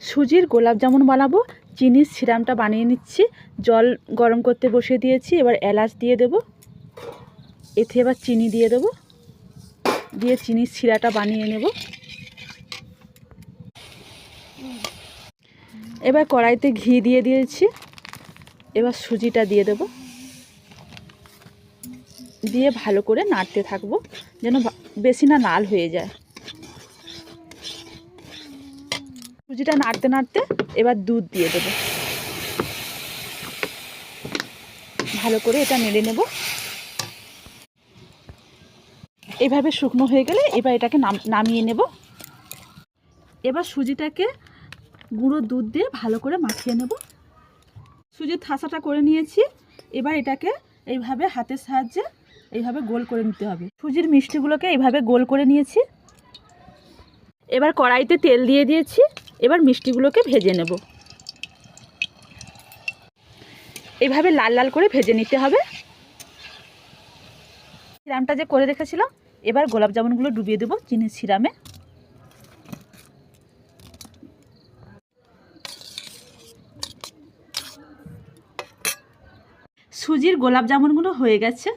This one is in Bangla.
সুজির গোলাপ জামুন বানাবো। চিনির সিরামটা বানিয়ে নিচ্ছি। জল গরম করতে বসিয়ে দিয়েছি। এবার এলাচ দিয়ে দেব, এতে এবার চিনি দিয়ে দেব, দিয়ে চিনির সিরাটা বানিয়ে নেব। এবার কড়াইতে ঘি দিয়ে দিয়েছি। এবার সুজিটা দিয়ে দেব, দিয়ে ভালো করে নাড়তে থাকবো যেন বেশি না লাল হয়ে যায়। সুজিটা নাড়তে নাড়তে এবার দুধ দিয়ে দেব, ভালো করে এটা নেড়ে নেব। এইভাবে শুকনো হয়ে গেলে এবার এটাকে নামিয়ে নেব। এবার সুজিটাকে গুঁড়ো দুধ দিয়ে ভালো করে মাখিয়ে নেব। সুজির থাসাটা করে নিয়েছি। এবার এটাকে এইভাবে হাতের সাহায্যে এইভাবে গোল করে নিতে হবে। সুজির মিষ্টিগুলোকে এইভাবে গোল করে নিয়েছি। এবার কড়াইতে তেল দিয়ে দিয়েছি। এবার মিষ্টিগুলোকে ভেজে নেব। এইভাবে লাল লাল করে ভেজে নিতে হবে। সিরামটা যে করে রেখেছিলাম, এবার গোলাপ জামুনগুলো ডুবিয়ে দেবো চিনির সিরামে। সুজির গোলাপ জামুনগুলো হয়ে গেছে।